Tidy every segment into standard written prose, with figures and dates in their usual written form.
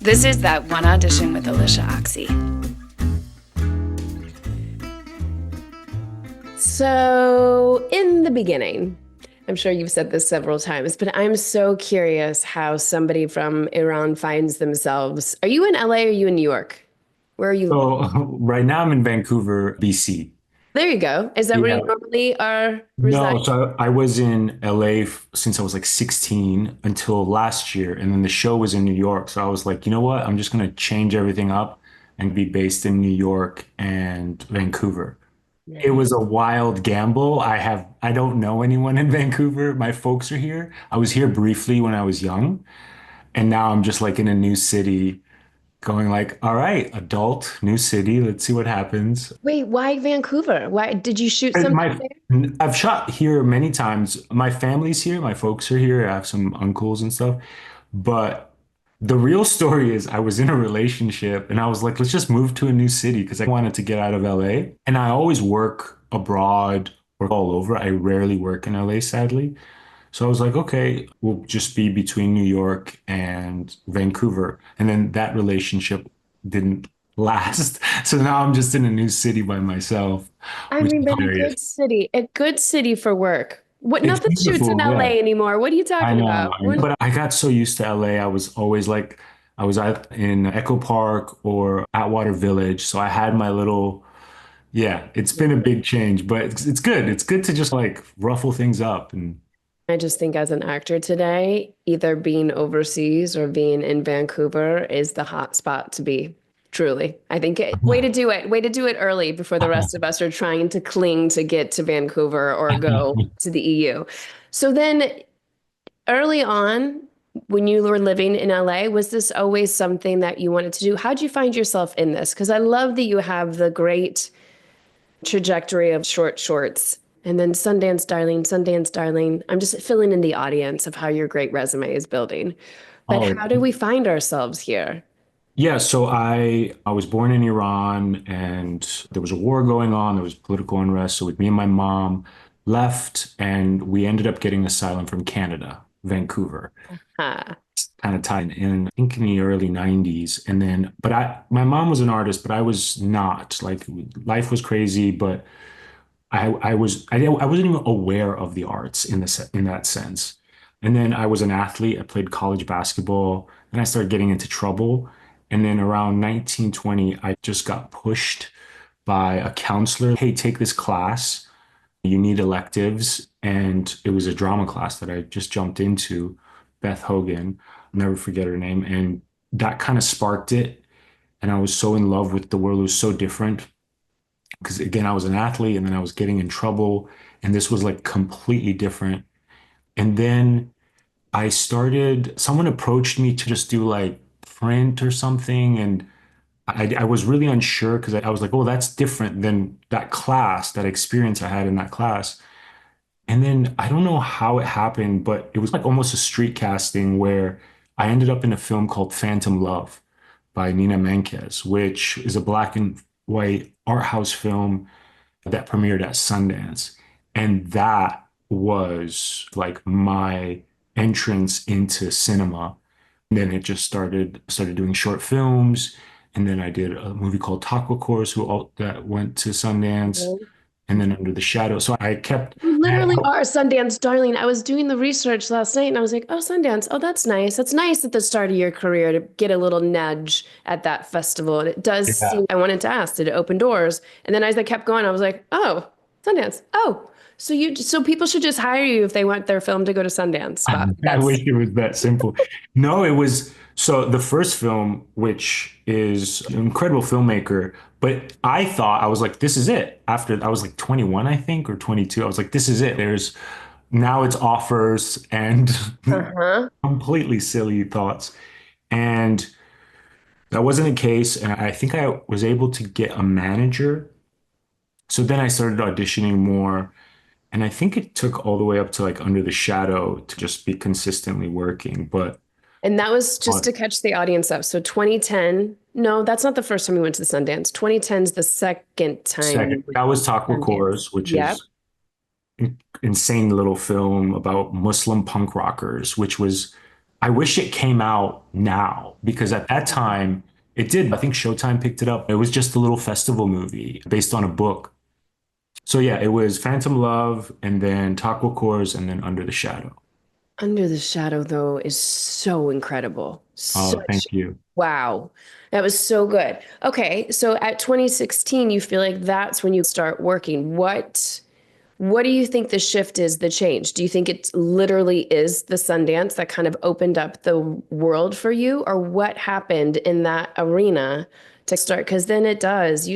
This is That One Audition with Alyshia Ochse. So, in the beginning, I'm sure you've said this several times, but I'm so curious how somebody from Iran finds themselves. Are you in LA or are you in New York? Where are you? So right now I'm in Vancouver, BC. There you go. Is that where you Yeah. normally are No, residing? so I was in LA since I was like 16 until last year, and then the show was in New York. So I was like, you know what? I'm just gonna change everything up and be based in New York and Vancouver. It Nice. was a wild gamble. I don't know anyone in Vancouver. My folks are here. I was here briefly when I was young, and now I'm just like in a new city, going like, all right, adult, new city, let's see what happens. Wait, why Vancouver? Why did you shoot And something my there? I've shot here many times. My family's here, my folks are here. I have some uncles and stuff. But the real story is I was in a relationship and I was like, let's just move to a new city because I wanted to get out of LA. And I always work abroad or all over. I rarely work in LA, sadly. So I was like, okay, we'll just be between New York and Vancouver. And then that relationship didn't last. So now I'm just in a new city by myself, I which mean, is but hilarious. a good city for work. What? It's Nothing shoots in beautiful, yeah. LA anymore. What are you I talking know, about? but I got so used to LA. I was always like, I was either in Echo Park or Atwater Village. So I had my little, yeah, it's been a big change, but it's good. It's good to just like ruffle things up. And I just think as an actor today, either being overseas or being in Vancouver is the hot spot to be. Truly. I think way to do it. Way to do it early before the rest of us are trying to cling to get to Vancouver or go to the EU. So then early on, when you were living in LA, was this always something that you wanted to do? How'd you find yourself in this? Because I love that you have the great trajectory of short shorts and then Sundance Darling, Sundance Darling. I'm just filling in the audience of how your great resume is building. But oh, how do we find ourselves here? yeah, so I was born in Iran and there was a war going on, there was political unrest. So with me and my mom left and we ended up getting asylum from Canada, Vancouver. Ah, Kind of tied in, I think in the early 90s. And then, but my mom was an artist, but I was not. Like life was crazy, but I wasn't even aware of the arts in that sense. And then I was an athlete. I played college basketball, and I started getting into trouble. And then around 1920, I just got pushed by a counselor. Hey, take this class. You need electives. And it was a drama class that I just jumped into, Beth Hogan. I'll never forget her name. And that kind of sparked it. And I was so in love with the world. It was so different because again, I was an athlete and then I was getting in trouble, and this was like completely different. And then someone approached me to just do like print or something, and I was really unsure because I was like, oh, that's different than that class, that experience I had in that class. And then I don't know how it happened, but it was like almost a street casting where I ended up in a film called Phantom Love by Nina Menkes, which is a black and white art house film that premiered at Sundance. And that was like my entrance into cinema. And then it just started doing short films. And then I did a movie called Taco Course that went to Sundance, well, and then Under the Shadow. So I kept you I had literally are Sundance Darling. I was doing the research last night and I was like, oh, Sundance. Oh, that's nice. That's nice at the start of your career to get a little nudge at that festival. And it does yeah. seem, I wanted to ask, did it open doors? And then as I kept going, I was like, oh, Sundance. Oh, so people should just hire you if they want their film to go to Sundance. But I that's wish it was that simple. No, it was so the first film, which is an incredible filmmaker, but I thought I was like, this is it. After I was like 21, I think, or 22, I was like, this is it. There's now it's offers and uh-huh. completely silly thoughts. And that wasn't the case. And I think I was able to get a manager. So then I started auditioning more. And I think it took all the way up to like Under the Shadow to just be consistently working. But And that was just uh, to catch the audience up. So 2010, no, that's not the first time we went to the Sundance. 2010 is the second time we second, went that was to Taco Sundance. Chorus, which Yep. is insane little film about Muslim punk rockers, which was, I wish it came out now because at that time it did. I think Showtime picked it up. It was just a little festival movie based on a book. So yeah, it was Phantom Love and then Taco Course and then Under the Shadow. Under the Shadow, though, is so incredible. Oh, Such thank you. wow. That was so good. Okay, so at 2016, you feel like that's when you start working. What do you think the shift is, the change? Do you think it literally is the Sundance that kind of opened up the world for you? Or what happened in that arena to start? Because then it does.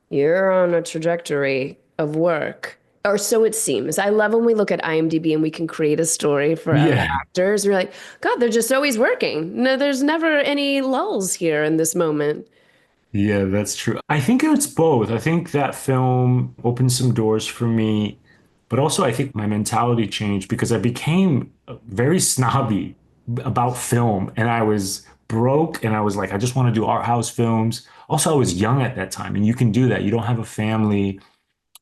You're on a trajectory of work. Or so it seems. I love when we look at IMDb and we can create a story for other Yeah. actors. We're like, God, they're just always working. No, there's never any lulls here in this moment. Yeah, that's true. I think it's both. I think that film opened some doors for me, but also I think my mentality changed because I became very snobby about film and I was broke and I was like, I just want to do art house films. Also, I was young at that time and you can do that. You don't have a family.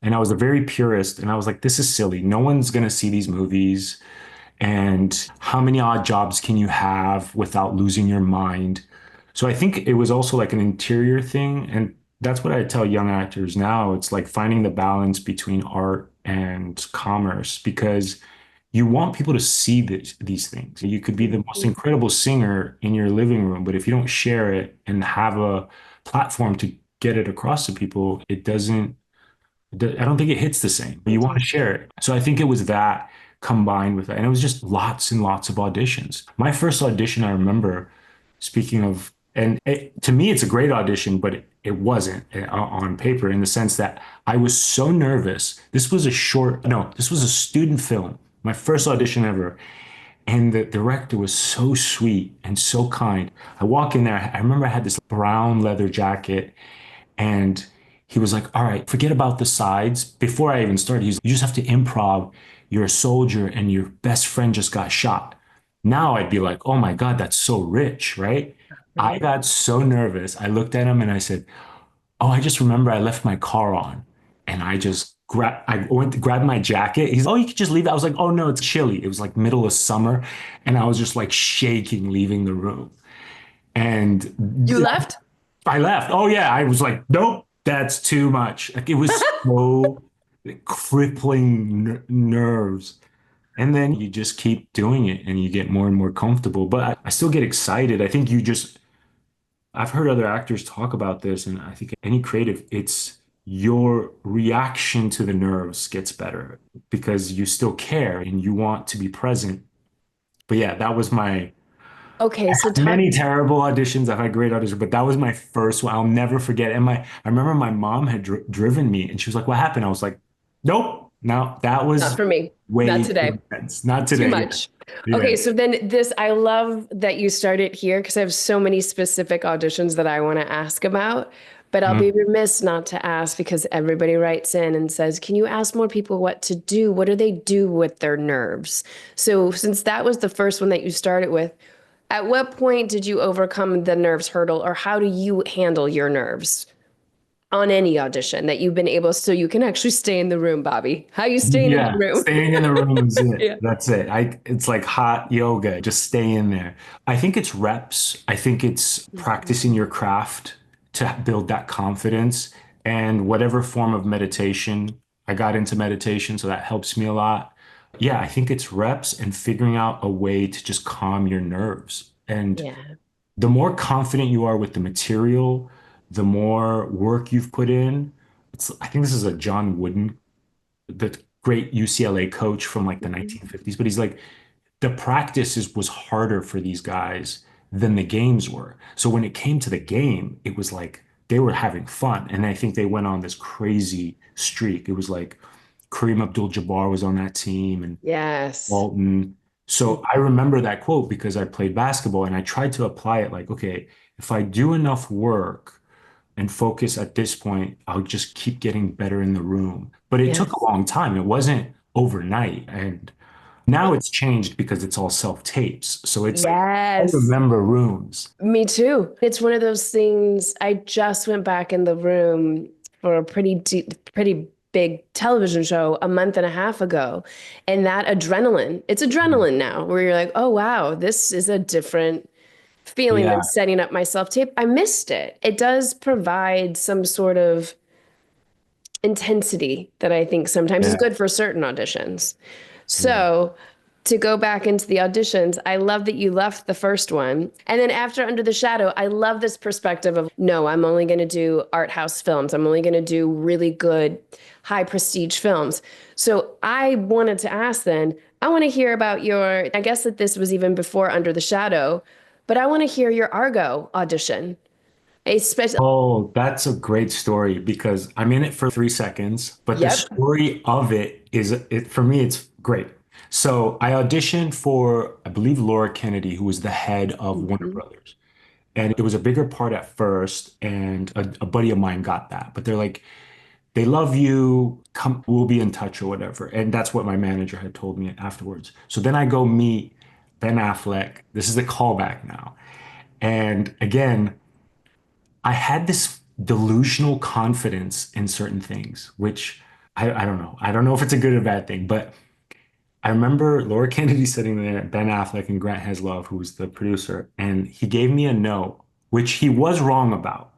And I was a very purist and I was like, this is silly. No one's going to see these movies. And how many odd jobs can you have without losing your mind? So I think it was also like an interior thing. And that's what I tell young actors now. It's like finding the balance between art and commerce because you want people to see these things. You could be the most incredible singer in your living room, but if you don't share it and have a platform to get it across to people, it doesn't I don't think it hits the same. You want to share it. So I think it was that combined with that. And it was just lots and lots of auditions. My first audition, I remember, speaking of, to me, it's a great audition, but it wasn't on paper in the sense that I was so nervous. This was a short, no, this was a student film, my first audition ever. And the director was so sweet and so kind. I walk in there, I remember I had this brown leather jacket and he was like, all right, forget about the sides. Before I even started, he's like, you just have to improv. You're a soldier and your best friend just got shot. Now I'd be like, oh my God, that's so rich, right? I Right. got so nervous. I looked at him and I said, oh, I just remember I left my car on and I went to grab my jacket. He's, oh, you could just leave it. I was like, oh no, it's chilly. It was like middle of summer. And I was just like shaking leaving the room. You And left? I left. Oh yeah, I was like, nope, that's too much. Like it was so crippling nerves. And then you just keep doing it and you get more and more comfortable. But I still get excited. I think I've heard other actors talk about this, and I think any creative, it's your reaction to the nerves gets better because you still care and you want to be present. But yeah, that was my Okay, so talk. many terrible auditions. I've had great auditions, but that was my first one. I'll never forget. I remember my mom had driven me, and she was like, "What happened?" I was like, "Nope, no, that Not was for me. Not way too today. intense. Not Too today." much. Yeah, Okay, so then I love that you started here because I have so many specific auditions that I want to ask about, but I'll yeah. be remiss not to ask because everybody writes in and says, can you ask more people what to do? What do they do with their nerves? So since that was the first one that you started with, at what point did you overcome the nerves hurdle, or how do you handle your nerves on any audition that you've been able so you can actually stay in the room, Bobby? How you staying in the Yeah, room? staying in the room is it. Yeah. That's it. It's like hot yoga. Just stay in there. I think it's reps. I think it's practicing your craft to build that confidence and whatever form of meditation. I got into meditation, so that helps me a lot. Yeah, I think it's reps and figuring out a way to just calm your nerves. And Yeah. the more confident you are with the material, the more work you've put in. I think this is a John Wooden, the great UCLA coach from like the Mhm. 1950s, but he's like, the was harder for these guys than the games were. So when it came to the game, it was like they were having fun. And I think they went on this crazy streak. It was like Kareem Abdul-Jabbar was on that team and Yes. Walton. So I remember that quote because I played basketball and I tried to apply it like, okay, if I do enough work and focus at this point, I'll just keep getting better in the room. But it took a Yes. long time. It wasn't overnight. And now it's changed because it's all self-tapes. So it's like, I Yes. remember rooms. Me too. It's one of those things. I just went back in the room for a pretty deep, pretty big television show a month and a half ago. And that adrenaline, it's adrenaline now where you're like, oh, wow, this is a different feeling than Yeah, setting up my self tape. I missed it. It does provide some sort of intensity that I think sometimes is yeah, good for certain auditions. yeah. So to go back into the auditions, I love that you left the first one. And then after Under the Shadow, I love this perspective of no, I'm only going to do art house films. I'm only going to do really good, high prestige films. So I wanted to ask then, I want to hear about your, I guess that this was even before Under the Shadow, but I want to hear your Argo audition. Especially, Oh, that's a great story because I'm in it for 3 seconds, but the yep. story of it is it for me, it's great. So I auditioned for, I believe, Laura Kennedy, who was the head of Warner Mhm. Brothers. And it was a bigger part at first, and a buddy of mine got that. But they're like, they love you, come, we'll be in touch or whatever. And that's what my manager had told me afterwards. So then I go meet Ben Affleck. This is the callback now. And again, I had this delusional confidence in certain things, which I don't know. I don't know if it's a good or bad thing, but I remember Laura Kennedy sitting there, Ben Affleck and Grant Heslov, who was the producer, and he gave me a no, which he was wrong about.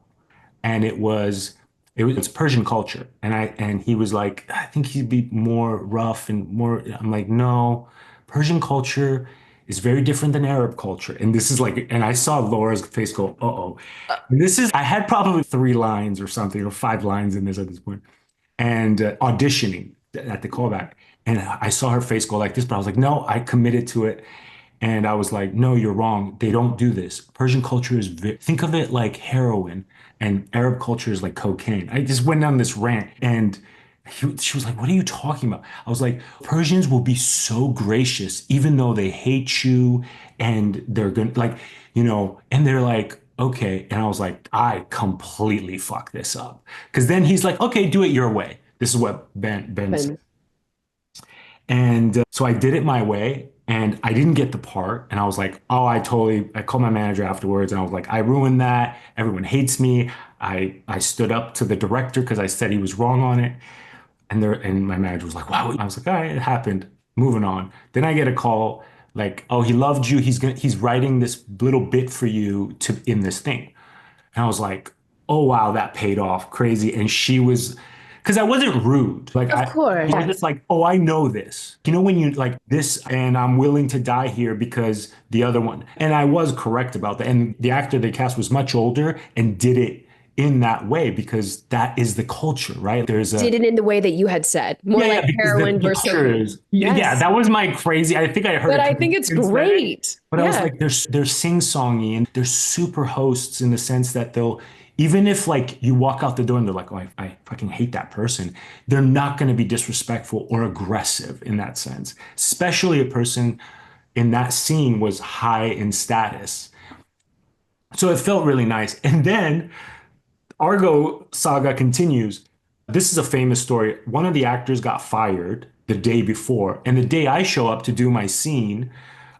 And it's Persian culture. And he was like, I think he'd be more rough and more. I'm like, no, Persian culture is very different than Arab culture. And this is like, and I saw Laura's face go, uh-oh. And this is, I had probably 3 lines or something, or 5 lines in this at this point, and auditioning at the callback. And I saw her face go like this, but I was like, no, I committed to it. And I was like, no, you're wrong. They don't do this. Persian culture is, think of it like heroin, and Arab culture is like cocaine. I just went down this rant, and she was like, what are you talking about? I was like, Persians will be so gracious, even though they hate you, and they're going to, like, and they're like, okay. And I was like, I completely fucked this up. Because then he's like, okay, do it your way. This is what Ben said. Ben. And so I did it my way, and I didn't get the part. And I was like, oh, I called my manager afterwards, and I was like, I ruined that. Everyone hates me. I stood up to the director because I said he was wrong on it. And my manager was like, wow. I was like, all right, it happened. Moving on. Then I get a call like, oh, he loved you. He's writing this little bit for you to in this thing. And I was like, oh wow, that paid off. Crazy. And she was, because I wasn't rude. Like Of I course. was just like, oh, I know this. You know, when you like this, and I'm willing to die here because the other one. And I was correct about that. And the actor they cast was much older and did it in that way because that is the culture, right? There's a Did it in the way that you had said, more yeah, like because heroin the versus. culture is yeah, Yes. that was my crazy. I think I heard But a I think it's comedian say, great. but I was Yeah. like, they're sing-songy and they're super hosts in the sense that they'll even if like you walk out the door and they're like, oh, I fucking hate that person, they're not going to be disrespectful or aggressive in that sense. Especially a person in that scene was high in status. So it felt really nice. And then Argo saga continues. This is a famous story. One of the actors got fired the day before, and the day I show up to do my scene,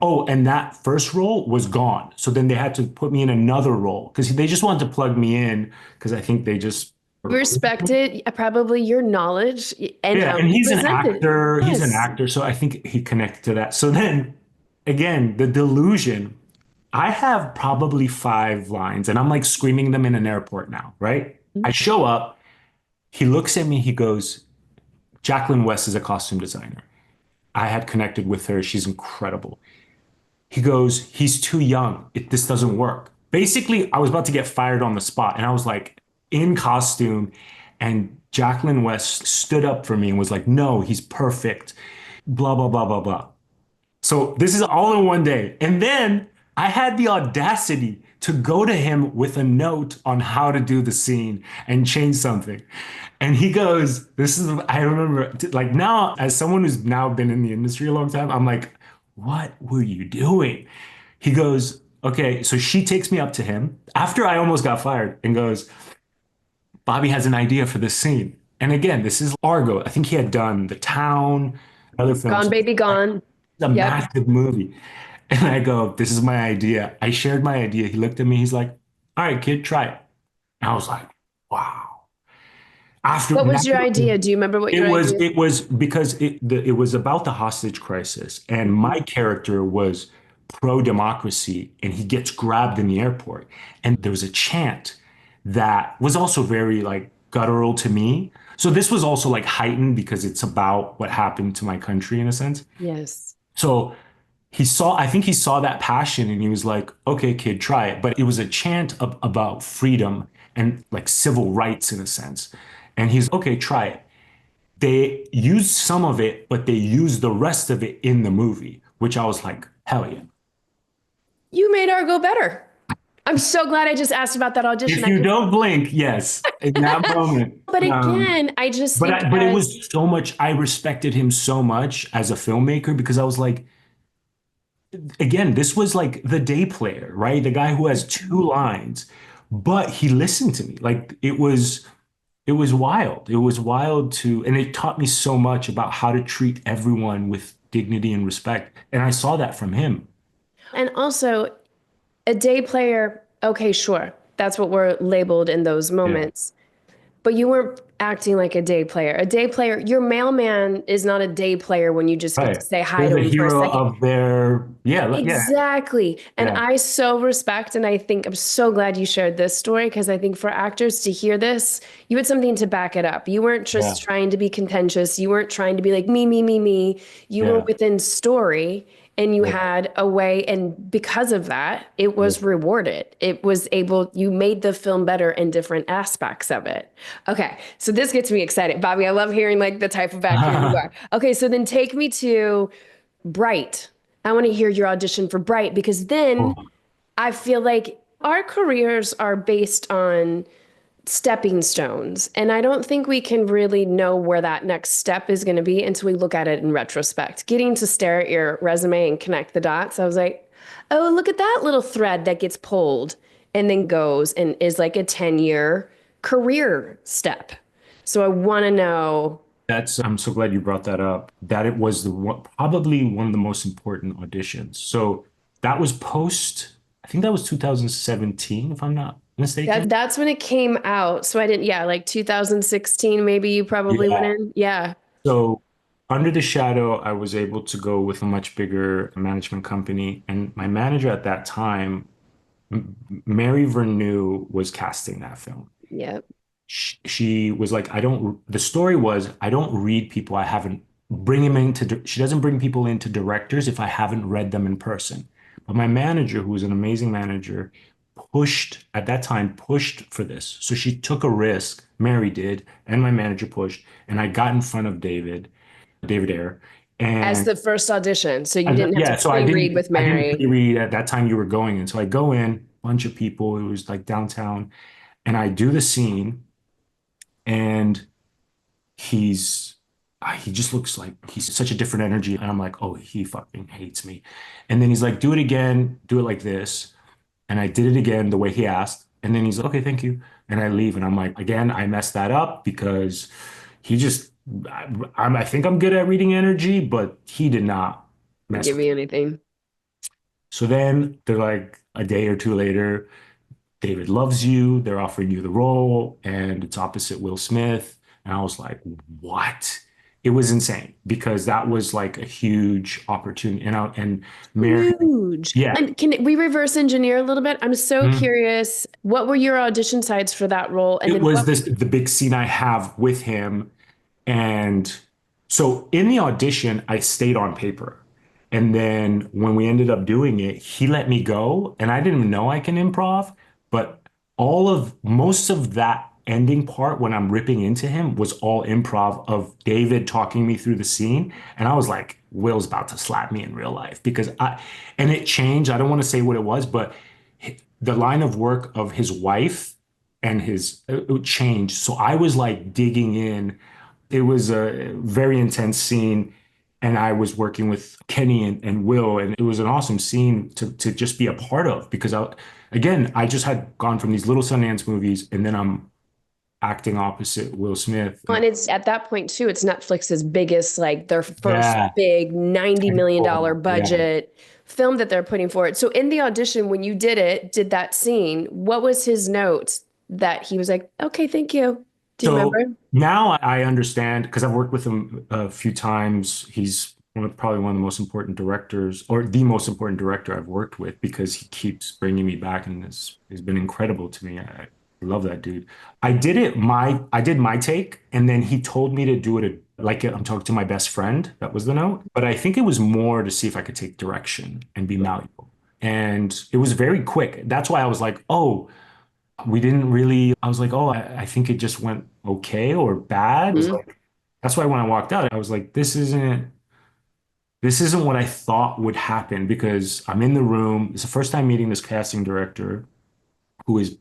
oh, and that first role was gone. So then they had to put me in another role because they just wanted to plug me in because I think they just Respected probably your knowledge and yeah, how and you he's an presented. actor. He's an Yes. actor, so I think he connected to that. So then again, the delusion. I have probably 5 lines, and I'm like screaming them in an airport now, right? I show up. He looks at me, he goes, Jacqueline West is a costume designer. I had connected with her. She's incredible. He goes, he's too young. This doesn't work. Basically, I was about to get fired on the spot. And I was like in costume. And Jacqueline West stood up for me and was like, no, he's perfect. Blah, blah, blah, blah, blah. So this is all in one day. And then I had the audacity to go to him with a note on how to do the scene and change something. And he goes, this is, I remember, like now, as someone who's now been in the industry a long time, I'm like, what were you doing? He goes, okay. So she takes me up to him after I almost got fired and goes, Bobby has an idea for this scene. And again, this is Argo. I think he had done The Town, other Gone, films. baby, Like, gone. it's a Yep. massive movie. And I go, this is my idea. I shared my idea. He looked at me. He's like, all right, kid, try it. And I was like, wow. After What was that's your idea? Do you remember what your idea? it was because it was about the hostage crisis, and my character was pro-democracy, and he gets grabbed in the airport, and there was a chant that was also very like guttural to me. So this was also like heightened because it's about what happened to my country in a sense. Yes. So I think he saw that passion and he was like, okay, kid, try it. But it was a chant about freedom and like civil rights in a sense. And he's, okay, try it. They used some of it, but they used the rest of it in the movie, which I was like, hell yeah. You made Argo better. I'm so glad I just asked about that audition. If you don't blink, yes, in that moment. But again, I just think But it as was so much, I respected him so much as a filmmaker because I was like, again, this was like the day player, right? The guy who has two lines, but he listened to me. Like it was wild. It was wild to, and it taught me so much about how to treat everyone with dignity and respect. And I saw that from him. and also a day player, okay, sure. That's what we're labeled in those Yeah. moments. But you weren't acting like a day player. A day player, your mailman is not a day player when you just get to Right. say hi They're to the him for a hero second. of their, yeah, Exactly. And yeah, I so respect, and I think I'm so glad you shared this story because I think for actors to hear this, you had something to back it up. You weren't yeah, just trying to be contentious. You weren't trying to be like me, me, me, me. You were yeah, within story and you yeah, had a way, and because of that, it yeah. was rewarded. It was able, you made the film better in different aspects of it. Okay, so this gets me excited. Bobby, I love hearing like the type of actor you are. Okay, so then take me to Bright. I want to hear your audition for Bright because then Oh, I feel like our careers are based on stepping stones. And I don't think we can really know where that next step is going to be until we look at it in retrospect. Getting to stare at your resume and connect the dots, I was like, oh, look at that little thread that gets pulled and then goes and is like a 10-year career step. So I want to know. I'm so glad you brought that up. That it was probably one of the most important auditions. So that was I think that was 2017, if I'm not mistaken. That's when it came out. So I didn't, yeah, like 2016, maybe you probably went Yeah. in. Yeah. So under the shadow, I was able to go with a much bigger management company. And my manager at that time, Mary Vernew, was casting that film. Yep. She was like, the story was, I don't read people I haven't bring him into, she doesn't bring people into directors if I haven't read them in person. But my manager, who was an amazing manager, at that time, pushed for this. So she took a risk, Mary did, and my manager pushed, and I got in front of David Ayer. As And the first audition. So you didn't have yeah, to so pre-read with I didn't Mary. pre-read at that time you were going in. So I go in, bunch of people, it was like downtown, and I do the scene, and he's he just looks like he's such a different energy. And I'm like, oh, he fucking hates me. And then he's like, do it again, do it like this. And I did it again the way he asked. And then he's like, okay, thank you. And I leave. And I'm like, again, I messed that up because he just, I think I'm good at reading energy, but he did not mess Give with me it. anything. So then they're like a day or two later, David loves you. They're offering you the role, and it's opposite Will Smith. And I was like, what? It was insane because that was like a huge opportunity. And Mary, Huge. yeah. And can we reverse engineer a little bit? I'm so Mhm. curious. What were your audition sides for that role? And It then was what? the big scene I have with him. And so in the audition, I stayed on paper. And then when we ended up doing it, he let me go. And I didn't even know I can improv. But most of that ending part when I'm ripping into him was all improv of David talking me through the scene. And I was like, Will's about to slap me in real life and it changed. I don't want to say what it was, but the line of work of his wife and it changed. So I was like digging in. It was a very intense scene, and I was working with Kenny and Will, and it was an awesome scene to just be a part of because I just had gone from these little Sundance movies, and then I'm acting opposite Will Smith. And it's at that point too, it's Netflix's biggest, like their first Yeah, big $90 million yeah. budget film that they're putting forward. So in the audition, when you did that scene, what was his note that he was like, okay, thank you? Do you So remember? now I understand because I've worked with him a few times. He's probably one of the most important directors, or the most important director I've worked with, because he keeps bringing me back, and has been incredible to me. I love that dude. I did my take, and then he told me to do it like I'm talking to my best friend. That was the note. But I think it was more to see if I could take direction and be malleable. And it was very quick. That's why I was like, oh, we didn't really, I was like, oh, I think it just went okay or bad. It was Mhm. like, that's why when I walked out, I was like, this isn't what I thought would happen, because I'm in the room. It's the first time meeting this casting director, who is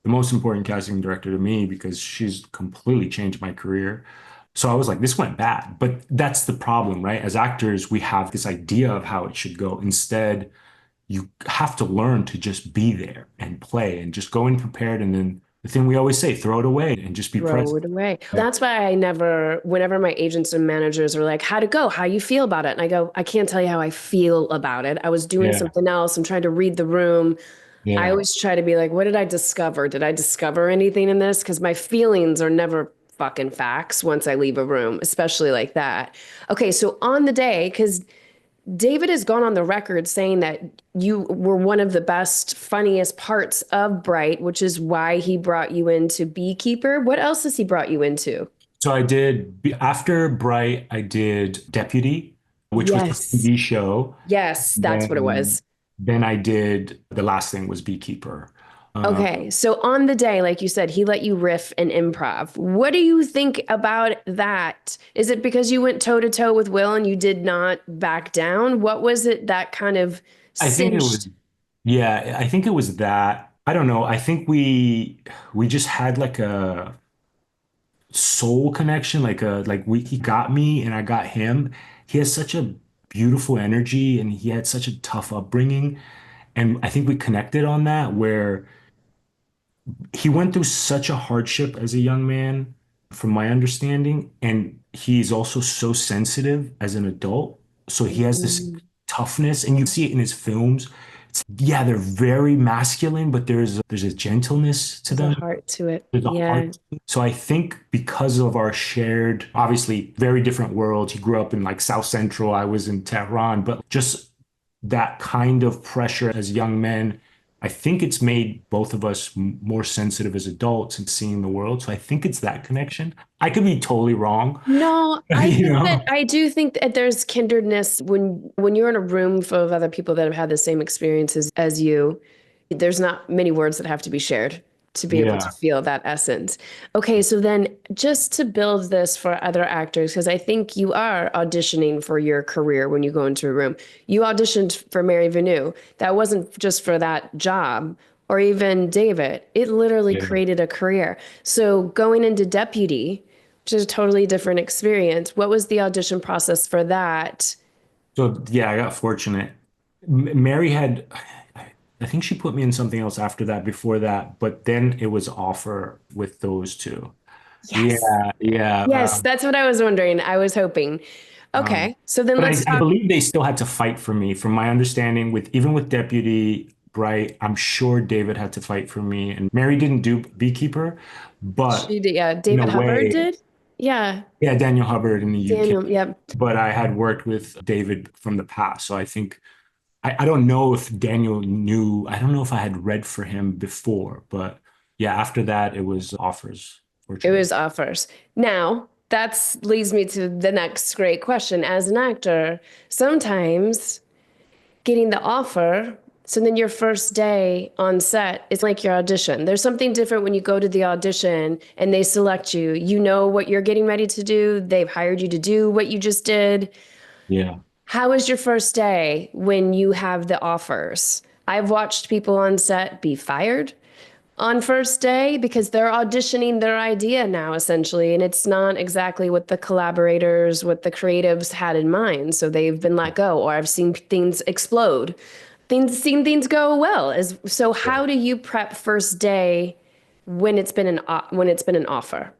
the most important casting director to me because she's completely changed my career. So I was like, this went bad. But that's the problem, right? As actors, we have this idea of how it should go. Instead, you have to learn to just be there and play and just go in prepared. And then the thing we always say, throw it away and just be Throw present. it away. That's why I never, whenever my agents and managers are like, how'd it go? How you feel about it? And I go, I can't tell you how I feel about it. I was doing Yeah. something else. I'm trying to read the room. I Yeah. always try to be like, what did I discover? Did I discover anything in this? Because my feelings are never fucking facts once I leave a room, especially like that. Okay, so on the day, because David has gone on the record saying that you were one of the best, funniest parts of Bright, which is why he brought you into Beekeeper. What else has he brought you into? So after Bright, I did Deputy, which was a Yes. TV show. Yes, that's what it Then, was. then I did, the last thing was Beekeeper. Um, Okay, so on the day, like you said, he let you riff and improv. What do you think about that? Is it because you went toe to toe with Will and you did not back down? What was it that kind of I think it was, cinched? yeah, I think it was that. I don't know. I think we just had like a soul connection, he got me and I got him. He has such a beautiful energy and he had such a tough upbringing. And I think we connected on that, where he went through such a hardship as a young man, from my understanding, and he's also so sensitive as an adult. So he has this Mhm. toughness, and you see it in his films. Yeah, they're very masculine, but there's a gentleness to There's a them. heart to it. There's a Yeah. heart. So I think because of our shared, obviously very different worlds, he grew up in like South Central, I was in Tehran, but just that kind of pressure as young men, I think it's made both of us more sensitive as adults and seeing the world. So I think it's that connection. I could be totally wrong, No, I you think that know? I do think that there's kindredness when you're in a room full of other people that have had the same experiences as you. There's not many words that have to be shared to be able to Yeah. feel that essence. Okay, so then just to build this for other actors, because I think you are auditioning for your career when you go into a room. You auditioned for Mary Renew. That wasn't just for that job or even David. It literally Yeah. created a career. So going into Deputy, which is a totally different experience. What was the audition process for that? So yeah, I got fortunate. Mary had, I think she put me in something else after that, before that, but then it was offer with those two. Yeah, Yes. yeah. Yes, that's what I was wondering. I was hoping. Um, Okay, so then but let's I talk. believe they still had to fight for me. From my understanding, with even with Deputy Bright, I'm sure David had to fight for me. And Mary didn't do Beekeeper, but She did, yeah. in a David Hubbard way, did. Yeah, yeah, Daniel Hubbard in the UK. Daniel. Yep. But I had worked with David from the past, so I think I don't know if Daniel knew. I don't know if I had read for him before, but yeah, after that, it was offers, It fortunately. was offers. Now, that leads me to the next great question. As an actor, sometimes getting the offer, so then your first day on set is like your audition. There's something different when you go to the audition and they select you. You know what you're getting ready to do. They've hired you to do what you just did. Yeah. How is your first day when you have the offers? I've watched people on set be fired on first day because they're auditioning their idea now, essentially, and it's not exactly what the collaborators, what the creatives had in mind. So they've been let go, or I've seen things explode, seen things go well. So how do you prep first day when it's been an offer?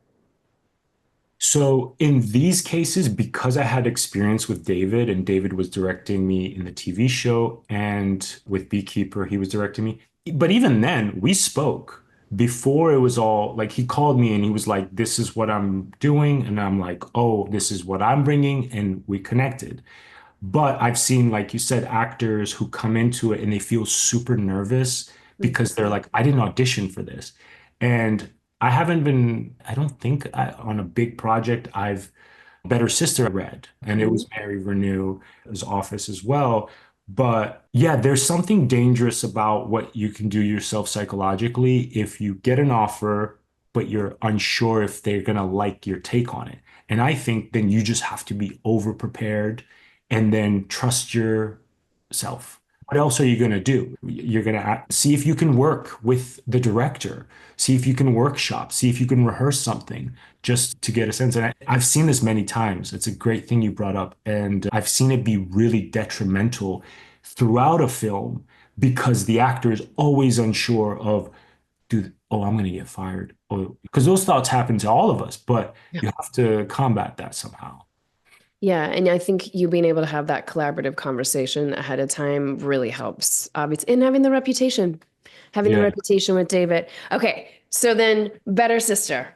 So in these cases, because I had experience with David, and David was directing me in the TV show, and with Beekeeper, he was directing me. But even then, we spoke before it was all like he called me and he was like, this is what I'm doing. And I'm like, oh, this is what I'm bringing. And we connected. But I've seen, like you said, actors who come into it and they feel super nervous because they're like, I didn't audition for this. And I haven't been, I don't think on a big project, Better Sister read, and it was Mary Renew's office as well. But yeah, there's something dangerous about what you can do yourself psychologically if you get an offer, but you're unsure if they're going to like your take on it. And I think then you just have to be over prepared and then trust yourself. What else are you going to do? You're going to see if you can work with the director, see if you can workshop, see if you can rehearse something just to get a sense. And I've seen this many times. It's a great thing you brought up. And I've seen it be really detrimental throughout a film because the actor is always unsure of, dude, oh, I'm going to get fired. Oh, because those thoughts happen to all of us, but you have to combat that somehow. Yeah, and I think you being able to have that collaborative conversation ahead of time really helps. Obviously, and having the Yeah. reputation with David. Okay, so then Better Sister.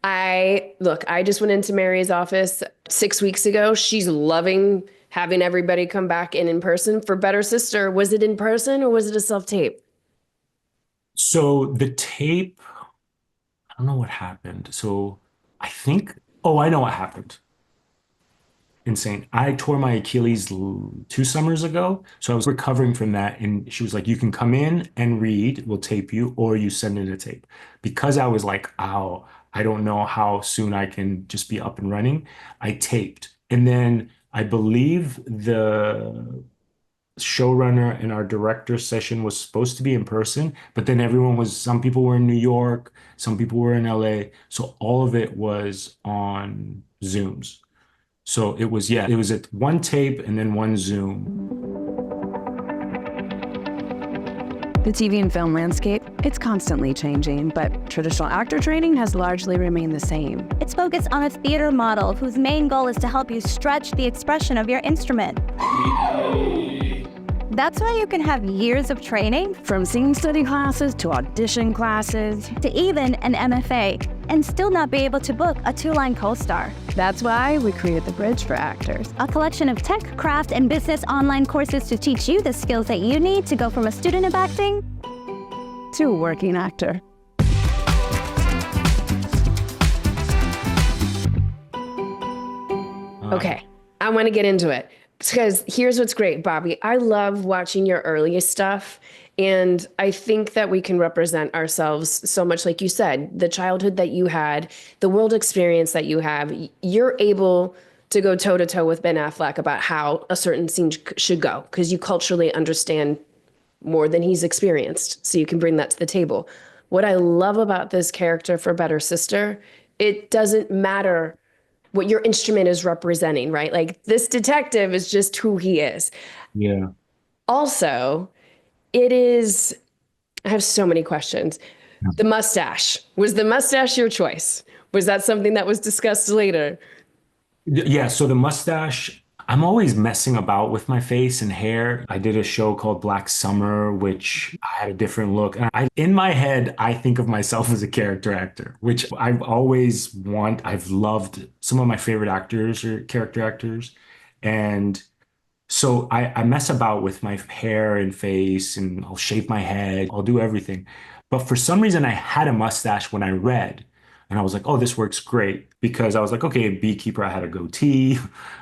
I just went into Mary's office 6 weeks ago. She's loving having everybody come back in person. For Better Sister, was it in person or was it a self-tape? So the tape, I don't know what happened. So I think, oh, I know what happened. Insane. I tore my Achilles 2 summers ago. So I was recovering from that. And she was like, you can come in and read, we'll tape you, or you send in a tape. Because I was like, ow, I don't know how soon I can just be up and running. I taped. And then I believe the showrunner and our director session was supposed to be in person, but then some people were in New York, some people were in LA. So all of it was on Zooms. So it was, yeah, it was at one tape and then one Zoom. The TV and film landscape, it's constantly changing, but traditional actor training has largely remained the same. It's focused on a theater model whose main goal is to help you stretch the expression of your instrument. That's why you can have years of training, From scene study classes to audition classes. to even an MFA, and still not be able to book a 2-line co-star. That's why we created The Bridge for Actors. A collection of tech, craft, and business online courses to teach you the skills that you need to go from a student of acting To a working actor. Okay, I want to get into it because here's what's great, Bobby. I love watching your earliest stuff. And I think that we can represent ourselves so much, like you said, the childhood that you had, the world experience that you have. You're able to go toe to toe with Ben Affleck about how a certain scene should go because you culturally understand more than he's experienced. So you can bring that to the table. What I love about this character for Better Sister, it doesn't matter what your instrument is representing, right? Like this detective is just who he is. Yeah. Also, I have so many questions. The mustache. Was the mustache your choice? Was that something that was discussed later? Yeah, so the mustache, I'm always messing about with my face and hair. I did a show called Black Summer, which I had a different look. And in my head, I think of myself as a character actor, which I've loved. Some of my favorite actors are character actors. And so I mess about with my hair and face and I'll shave my head, I'll do everything. But for some reason, I had a mustache when I read. And I was like, oh, this works great. Because I was like, okay, Beekeeper, I had a goatee.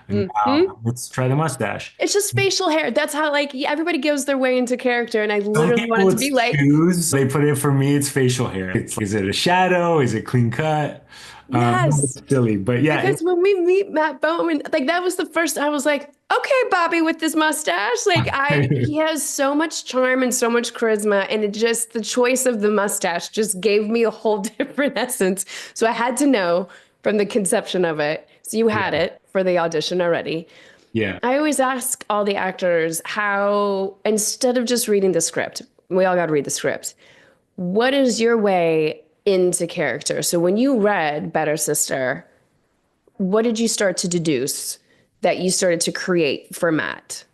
And now let's try the mustache. It's just facial hair. That's how like everybody goes their way into character. And I Some literally people wanted to be it's like, shoes. They put it for me, it's facial hair. Is it a shadow? Is it clean cut? yes. It's silly. But yeah, Because when we meet Matt Bowman, like that was the first I was like, okay, Bobby with this mustache. He has so much charm and so much charisma. And the choice of the mustache just gave me a whole different essence. So I had to know from the conception of it. So you had it for the audition already. yeah. I always ask all the actors how, instead of just reading the script, we all got to read the script. What is your way into character? So when you read Better Sister, what did you start to deduce that you started to create for Matt?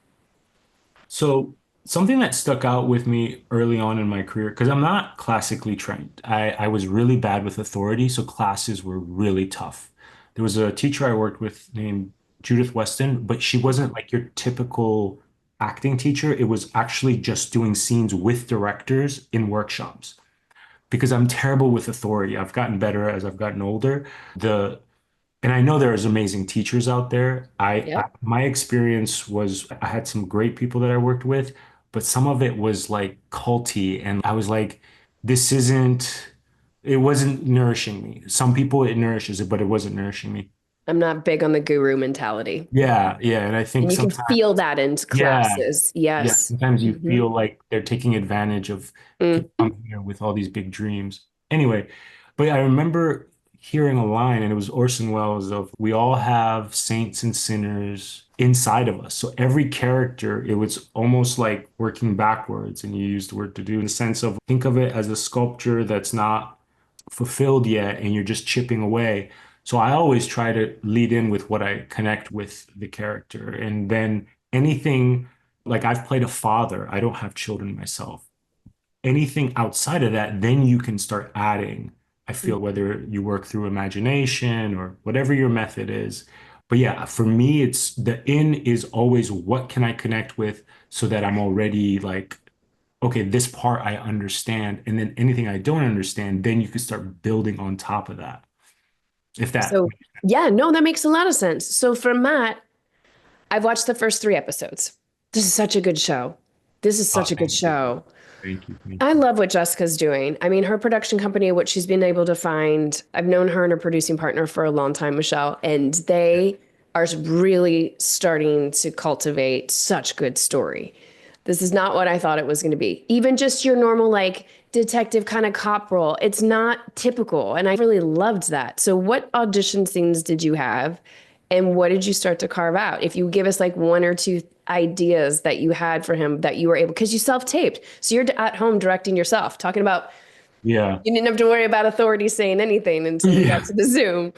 So Something that stuck out with me early on in my career, because I'm not classically trained. I was really bad with authority, so classes were really tough. There was a teacher I worked with named Judith Weston, but she wasn't like your typical acting teacher. It was actually just doing scenes with directors in workshops because I'm terrible with authority. I've gotten better as I've gotten older. The and I know there's amazing teachers out there. Yep. My experience was I had some great people that I worked with, but some of it was like culty, and I was like, this isn't. It wasn't nourishing me. Some people it nourishes it, but it wasn't nourishing me. I'm not big on the guru mentality. Yeah, yeah, and I think And you can sometimes, feel that in yeah, classes. yeah, Yes. sometimes you Hmm. feel like they're taking advantage of people Hmm. come here with all these big dreams. Anyway, but I remember hearing a line, and it was Orson Welles of, "We all have saints and sinners inside of us." So every character, it was almost like working backwards, and you used the word to do in the sense of think of it as a sculpture that's not fulfilled yet, and you're just chipping away. So I always try to lead in with what I connect with the character, and then anything like I've played a father. I don't have children myself. Anything outside of that, then you can start adding. I feel whether you work through imagination or whatever your method is. But yeah, for me, it's the in is always what can I connect with so that I'm already like, okay, this part I understand. And then anything I don't understand, then you can start building on top of that. If that, So, yeah, no, that makes a lot of sense. So for Matt, I've watched the first 3 episodes. This is such a good show. This is oh, such a good thank you. show. Thank you. Thank I you. love what Jessica's doing. I mean, her production company, what she's been able to find, I've known her and her producing partner for a long time, Michelle, and they are really starting to cultivate such good story. This is not what I thought it was going to be. Even just your normal, like, detective kind of cop role, it's not typical. And I really loved that. So, what audition scenes did you have? And what did you start to carve out? If you give us like one or two ideas that you had for him that you were able, because you self-taped. So you're at home directing yourself, talking about Yeah. you didn't have to worry about authorities saying anything until you got Yeah. to the Zoom.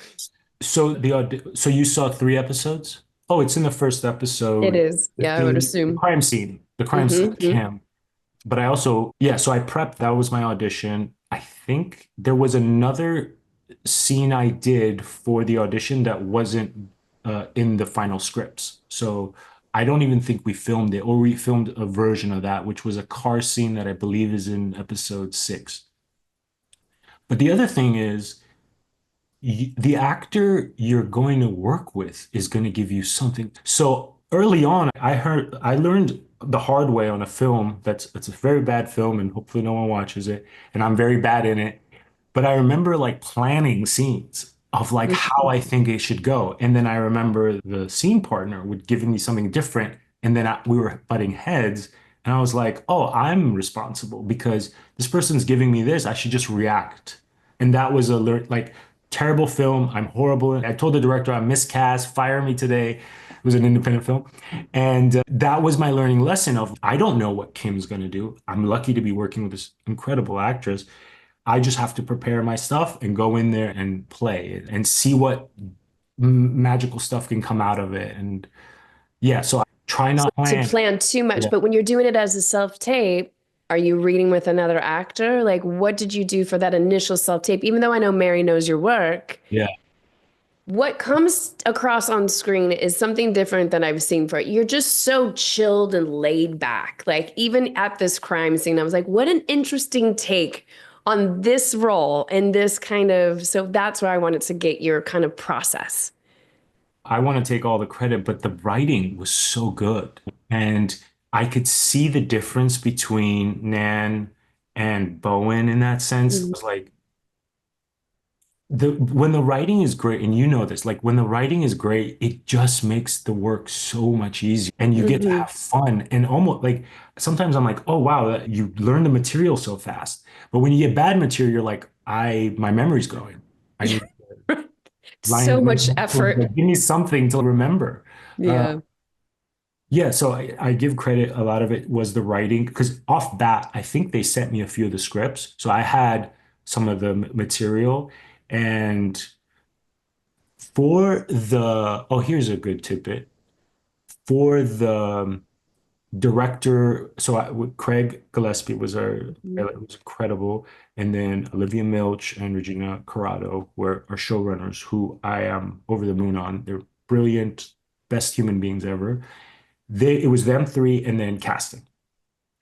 So you saw 3 episodes? Oh, it's in the first It episode. is. The Yeah, I would scene, the assume. crime scene, the crime scene with Mm-hmm. Kim. But I also, yeah, so I prepped. That was my audition. I think there was another scene I did for the audition that wasn't in the final scripts. So I don't even think we filmed it, or we filmed a version of that, which was a car scene that I believe is in episode 6. But the other thing is, the actor you're going to work with is going to give you something. So early on, I learned the hard way on a film that's it's a very bad film, and hopefully no one watches it, and I'm very bad in it. But I remember like planning scenes of like how I think it should go. And then I remember the scene partner would give me something different. And then we were butting heads. And I was like, oh, I'm responsible because this person's giving me this. I should just react. And that was like terrible film. I'm horrible. I told the director I'm miscast, fire me today. It was an independent film. And that was my learning lesson of I don't know what Kim's going to do. I'm lucky to be working with this incredible actress. I just have to prepare my stuff and go in there and play it and see what magical stuff can come out of it. And yeah, so I try So not to plan. plan too much, Yeah. but when you're doing it as a self-tape, are you reading with another actor? Like, what did you do for that initial self-tape? Even though I know Mary knows your work, Yeah. what comes across on screen is something different than I've seen for it. You're just so chilled and laid back. Like even at this crime scene, I was like, what an interesting take on this role and this kind of, so that's where I wanted to get your kind of process. I want to take all the credit, but the writing was so good. And I could see the difference between Nan and Bowen in that sense. It Mhm. was like the when the writing is great, and you know this, like when the writing is great, it just makes the work so much easier, and you get to Mhm. have fun. And almost like sometimes I'm like, oh wow, you learn the material so fast. But when you get bad material, you're like, my memory's going. I Yeah. need So much effort. like, give me something to remember. Uh, Yeah. yeah, so I give credit. A lot of it was the writing because off bat, I think they sent me a few of the scripts, so I had some of the material. And for the, oh, here's a good tidbit. For the director, Craig Gillespie Mhm. was incredible. And then Olivia Milch and Regina Corrado were our showrunners who I am over the moon on. They're brilliant, best human beings ever. It was them three and then casting.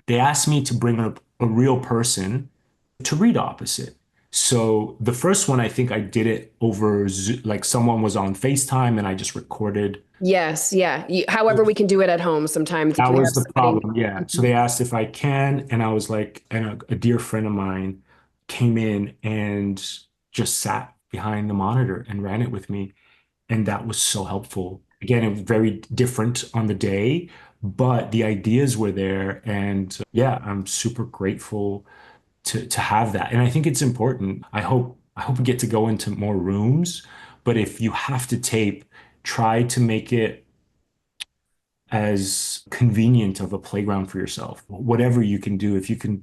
They asked me to bring up a real person to read opposite. So the first one, I think I did it over like someone was on FaceTime and I just recorded. Yes, yeah. However, we can do it at home sometimes if That we have was the somebody. problem. Yeah. So Mhm. they asked if I can, and I was like, and a dear friend of mine came in and just sat behind the monitor and ran it with me. And that was so helpful. Again, it was very different on the day, but the ideas were there. And yeah, I'm super grateful to have that. And I think it's important. I hope we get to go into more rooms, but if you have to tape, try to make it as convenient of a playground for yourself. Whatever you can do, if you can,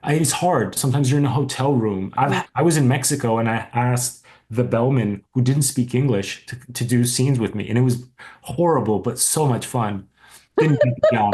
it's hard. Sometimes you're in a hotel room. I was in Mexico and I asked the bellman who didn't speak English to do scenes with me, and it was horrible, but so much fun. Didn't get the job.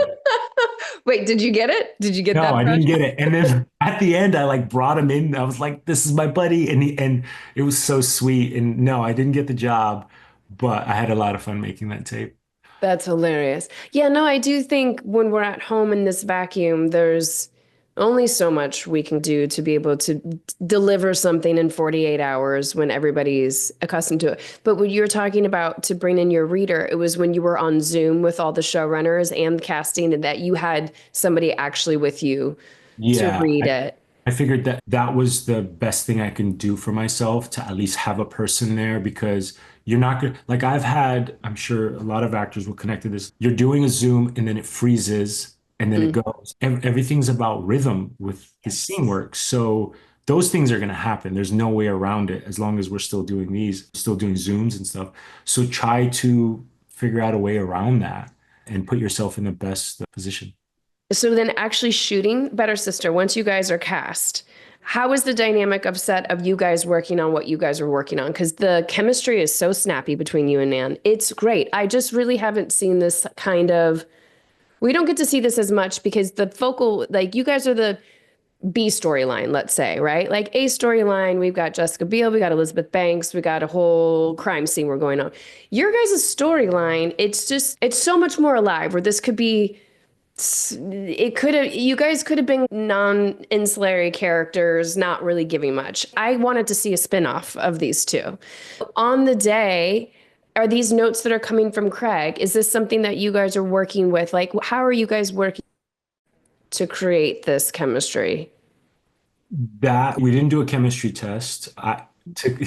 Wait, did you get it? Did you get No, that I didn't project? get it. And then at the end, I like brought him in. I was like, "This is my buddy," and it was so sweet. And no, I didn't get the job, but I had a lot of fun making that tape. That's hilarious. Yeah, no, I do think when we're at home in this vacuum, there's only so much we can do to be able to deliver something in 48 hours when everybody's accustomed to it. But when you're talking about to bring in your reader, it was when you were on Zoom with all the showrunners and casting and that you had somebody actually with you to Yeah, read it. I figured that that was the best thing I can do for myself to at least have a person there because you're not gonna like I'm sure a lot of actors will connect to this. You're doing a Zoom and then it freezes and then it Mm. goes. Everything's about rhythm with the scene Yes. work. So those things are gonna happen. There's no way around it as long as we're still doing Zooms and stuff. So try to figure out a way around that and put yourself in the best position. So then actually shooting Better Sister, once you guys are cast, how is the dynamic of set of you guys working on what you guys are working on? Because the chemistry is so snappy between you and Nan. It's great. I just really haven't seen this kind of, we don't get to see this as much because the focal, like you guys are the B storyline, let's say, right? Like A storyline, we've got Jessica Biel, we got Elizabeth Banks, we got a whole crime scene we're going on. Your guys' storyline, it's so much more alive where this could be it could have you guys could have been non-ancillary characters not really giving much. I wanted to see a spin-off of these two on the day. Are these notes that are coming from Craig? Is this something that you guys are working with? Like, how are you guys working to create this chemistry? That we didn't do a chemistry test. Took,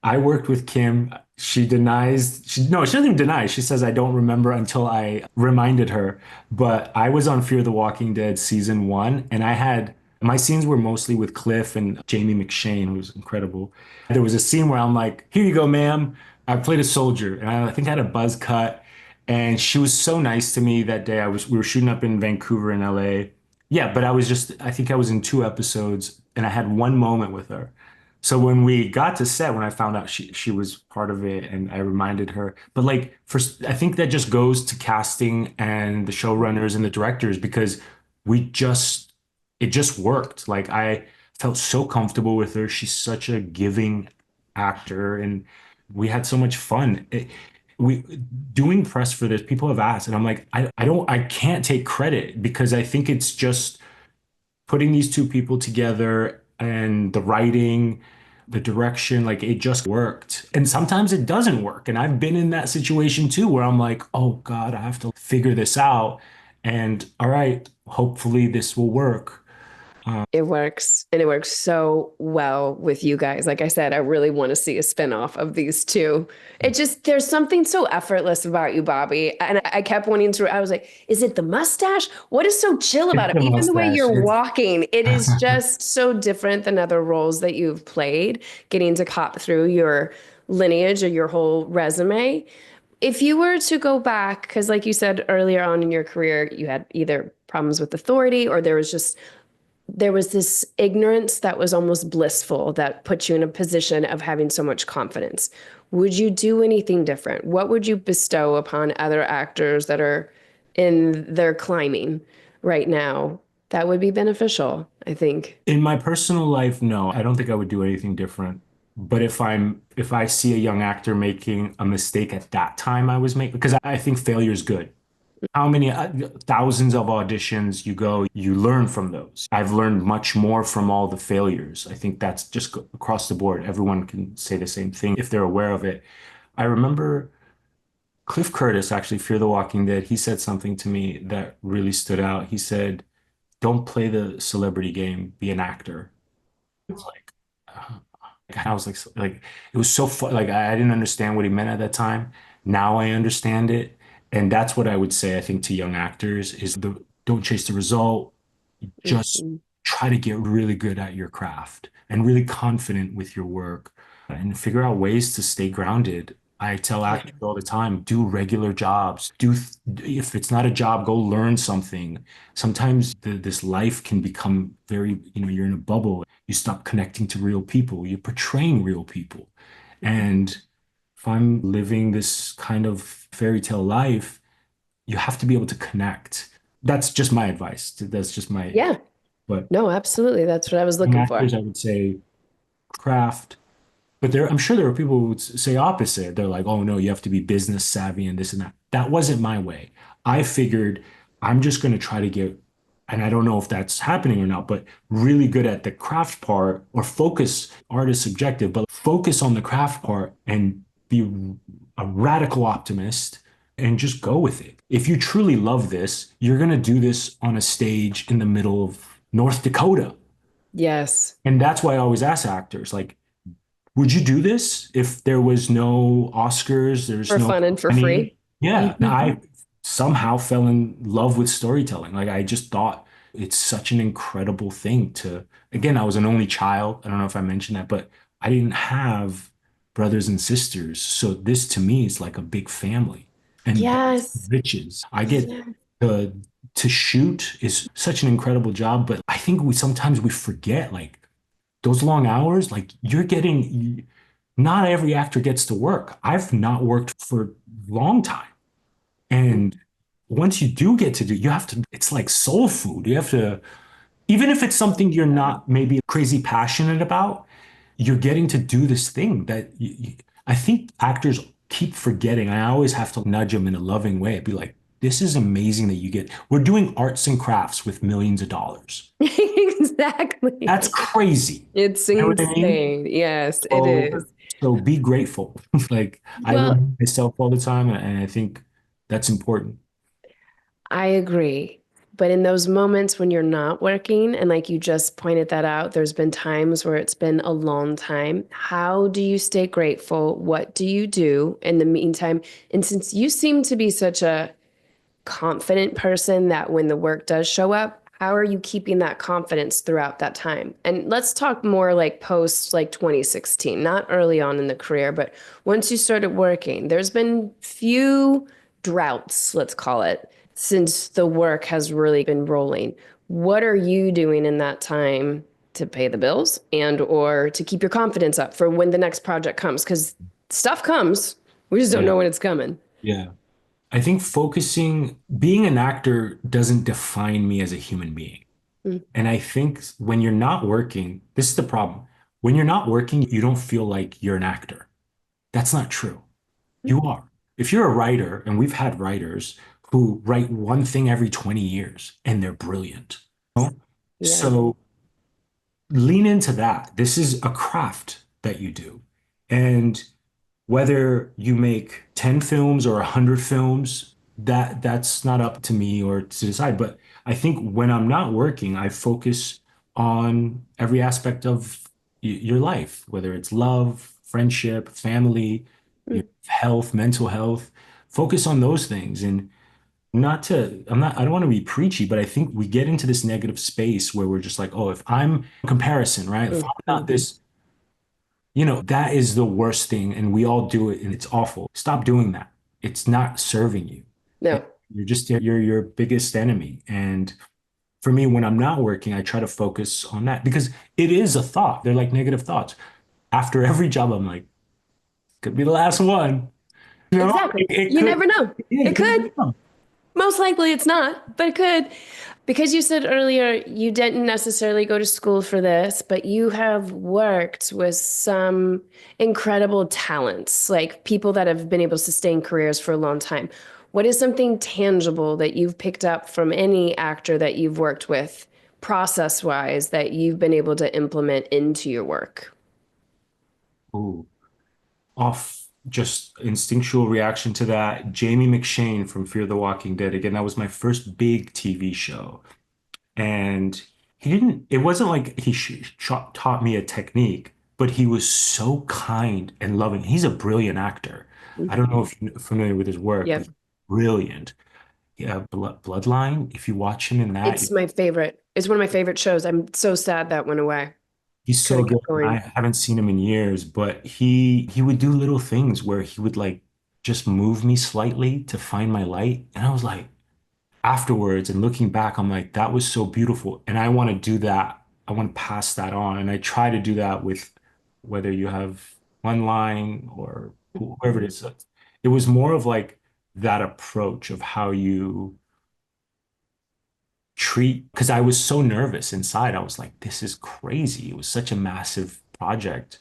I worked with Kim. She denies, no, she doesn't even deny. She says, I don't remember until I reminded her. But I was on Fear the Walking Dead season one, and my scenes were mostly with Cliff and Jamie McShane, who was incredible. There was a scene where I'm like, here you go, ma'am. I played a soldier, and I think I had a buzz cut. And she was so nice to me that day. We were shooting up in Vancouver and LA. Yeah, but I think I was in two episodes and I had one moment with her. So when we got to set, when I found out she was part of it and I reminded her, but like I think that just goes to casting and the showrunners and the directors because it just worked. Like I felt so comfortable with her. She's such a giving actor and we had so much fun. We doing press for this, people have asked, and I'm like, I can't take credit because I think it's just putting these two people together and the writing, the direction, like it just worked. And sometimes it doesn't work. And I've been in that situation too, where I'm like, oh God, I have to figure this out. And all right, hopefully this will work. It works, and it works so well with you guys. Like I said, I really want to see a spinoff of these two. There's something so effortless about you, Bobby. And I kept wanting to, I was like, is it the mustache? What is so chill It's about it? the Even the way mustache. you're walking, it is just so different than other roles that you've played, getting to cop through your lineage or your whole resume. If you were to go back, because like you said earlier on in your career, you had either problems with authority or there was this ignorance that was almost blissful that put you in a position of having so much confidence. Would you do anything different? What would you bestow upon other actors that are in their climbing right now, that would be beneficial, I think. In my personal life, no, I don't think I would do anything different. But if I see a young actor making a mistake at that time I was making, because I think failure is good. How many thousands of auditions you go, you learn from those. I've learned much more from all the failures. I think that's just across the board. Everyone can say the same thing if they're aware of it. I remember Cliff Curtis, actually, Fear the Walking Dead, he said something to me that really stood out. He said, don't play the celebrity game, be an actor. It's like, uh, I was like it was so fun. Like I didn't understand what he meant at that time. Now I understand it, and that's what I would say. I think to young actors is the don't chase the result. Just Mhm. try to get really good at your craft and really confident with your work, and figure out ways to stay grounded. I tell Yeah. actors all the time, do regular jobs. If it's not a job, go learn something. Sometimes this life can become very, you're in a bubble. You stop connecting to real people. You're portraying real people. And if I'm living this kind of fairy tale life, you have to be able to connect. That's just my advice. That's just my, Yeah. but No, absolutely. That's what I was looking for. actors, I would say craft. But I'm sure there are people who would say opposite. They're like, oh no, you have to be business savvy and this and that. That wasn't my way. I figured I'm just going to try to get, and I don't know if that's happening or not, but really good at the craft part or focus, art is subjective, but focus on the craft part and be a radical optimist and just go with it. If you truly love this, you're going to do this on a stage in the middle of North Dakota. Yes. And that's why I always ask actors, like, would you do this if there was no Oscars, there's For no fun and for money? free. Yeah. Now, Mhm. I somehow fell in love with storytelling. Like I just thought it's such an incredible thing to, again, I was an only child. I don't know if I mentioned that, but I didn't have brothers and sisters. So this to me is like a big family. And that's Yes. riches. I get Yeah. to to shoot is such an incredible job, but I think we sometimes we forget like those long hours, like you're getting, not every actor gets to work. I've not worked for a long time. And once you do get to do, you have to, it's like soul food. You have to, even if it's something you're not maybe crazy passionate about, you're getting to do this thing that I think actors keep forgetting. I always have to nudge them in a loving way. Be like, this is amazing that you get, we're doing arts and crafts with millions of dollars. That's Exactly. crazy. It's You know what I mean? insane. Yes, it So, is. so be grateful. Like I Well, remind myself all the time, and I think that's important. I agree. But in those moments when you're not working, and like you just pointed that out, there's been times where it's been a long time. How do you stay grateful? What do you do in the meantime? And since you seem to be such a confident person that when the work does show up, how are you keeping that confidence throughout that time? And let's talk more like post like 2016, not early on in the career, but once you started working, there's been few droughts, let's call it, since the work has really been rolling. What are you doing in that time to pay the bills and or to keep your confidence up for when the next project comes? Because stuff comes. We just don't Yeah. know when it's coming. Yeah. I think being an actor doesn't define me as a human being. Mm, And I think when you're not working, this is the problem. When you're not working, you don't feel like you're an actor. That's not true. mm, You are. If you're a writer, and we've had writers who write one thing every 20 years and they're brilliant. yeah. So lean into that. This is a craft that you do. And whether you make 10 films or 100 films, that's not up to me or to decide. But I think when I'm not working, I focus on every aspect of your life, whether it's love, friendship, family, Mm. your health, mental health. Focus on those things. And I don't want to be preachy, but I think we get into this negative space where we're just like, oh, if I'm comparison, right? If I'm not Mhm. this, that is the worst thing. And we all do it and it's awful. Stop doing that. It's not serving you. And No, you're your biggest enemy. And for me, when I'm not working, I try to focus on that because it is a thought. They're like negative thoughts. After every job, I'm like, could be the last one. exactly. It You could. never know. Yeah, you It could could. never know. Most likely it's not, but it could. Because you said earlier you didn't necessarily go to school for this, but you have worked with some incredible talents, like people that have been able to sustain careers for a long time. What is something tangible that you've picked up from any actor that you've worked with, process-wise, that you've been able to implement into your work? Ooh. Off just instinctual reaction to that, Jamie McShane from Fear the Walking Dead. Again, that was my first big TV show. And it wasn't like he taught me a technique, but he was so kind and loving. He's a brilliant actor. I don't know if you're familiar with his work, Yep. but brilliant. Yeah, Bloodline, if you watch him in that, It's my favorite. It's one of my favorite shows. I'm so sad that went away. he's Could so have good. kept going. I haven't seen him in years, but he would do little things where he would like just move me slightly to find my light. And I was like, afterwards and looking back, I'm like, that was so beautiful. And I want to do that. I want to pass that on. And I try to do that with whether you have one line or whoever it is. It was more of like that approach of how you treat, because I was so nervous inside. I was like, this is crazy. It was such a massive project.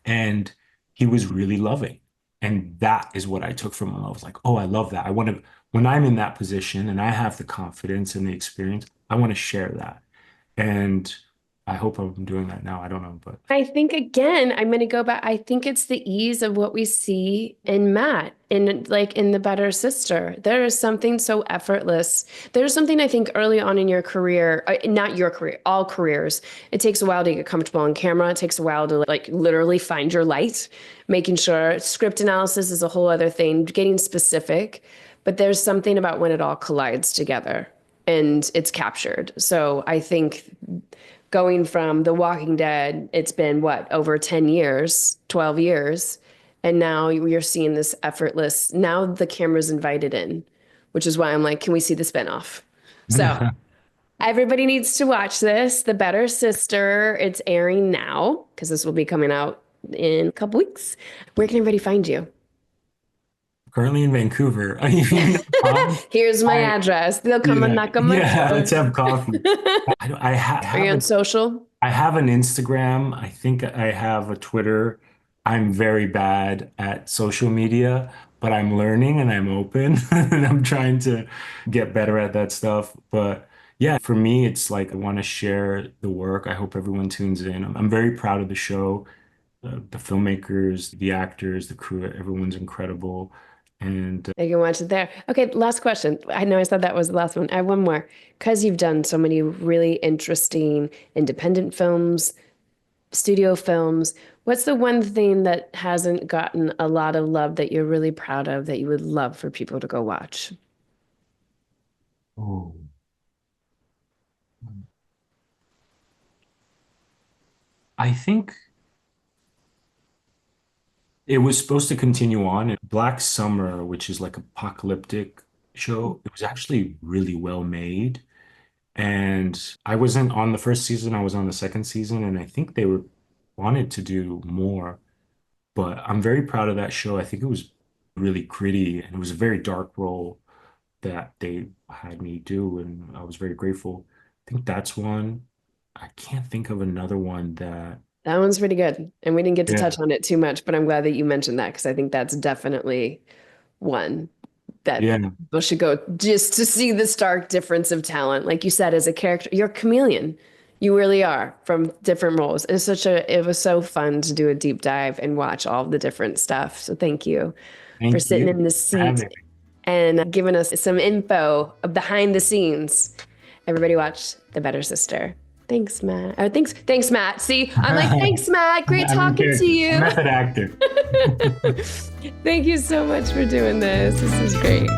And he was really loving. And that is what I took from him. I was like, oh, I love that. I want to, when I'm in that position and I have the confidence and the experience, I want to share that. And I hope I'm doing that now. I don't know, but I think again, I'm going to go back. I think it's the ease of what we see in Matt, in The Better Sister. There is something so effortless. There's something I think early on in your career, not your career, all careers, it takes a while to get comfortable on camera. It takes a while to like literally find your light, making sure script analysis is a whole other thing, getting specific. But there's something about when it all collides together and it's captured. So I think going from The Walking Dead, it's been what, over 10 years, 12 years. And now you're seeing this effortless, now the camera's invited in, which is why I'm like, can we see the spinoff? So everybody needs to watch this, The Better Sister. It's airing now because this will be coming out in a couple weeks. Where can everybody find you? currently in Vancouver. Here's my address. They'll come and knock on my Yeah, door. let's have coffee. Are you on social? I have an Instagram. I think I have a Twitter. I'm very bad at social media, but I'm learning and I'm open and I'm trying to get better at that stuff. But yeah, for me, it's like I want to share the work. I hope everyone tunes in. I'm very proud of the show, the filmmakers, the actors, the crew. Everyone's incredible. And You can watch it there. Okay, last question. I know I said that was the last one. I have one more. Because you've done so many really interesting independent films, studio films, what's the one thing that hasn't gotten a lot of love that you're really proud of that you would love for people to go watch? oh, I think it was supposed to continue on. Black Summer, which is like apocalyptic show, it was actually really well made. And I wasn't on the first season, I was on the second season, and I think they were wanted to do more. But I'm very proud of that show. I think it was really gritty and it was a very dark role that they had me do, and I was very grateful. I think that's one. I can't think of another one that, That one's pretty good. And we didn't get to yeah, touch on it too much, but I'm glad that you mentioned that because I think that's definitely one that yeah, people should go just to see the stark difference of talent. Like you said, as a character, you're a chameleon. You really are from different roles. It was so fun to do a deep dive and watch all the different stuff. So thank you for thank sitting you in the for having seat me. and giving us some info behind the scenes. Everybody watch The Better Sister. Thanks, Matt. Oh, thanks, Matt. See, I'm like, thanks, Matt. Great I don't talking care. to you. Method actor. Thank you so much for doing this. This is great.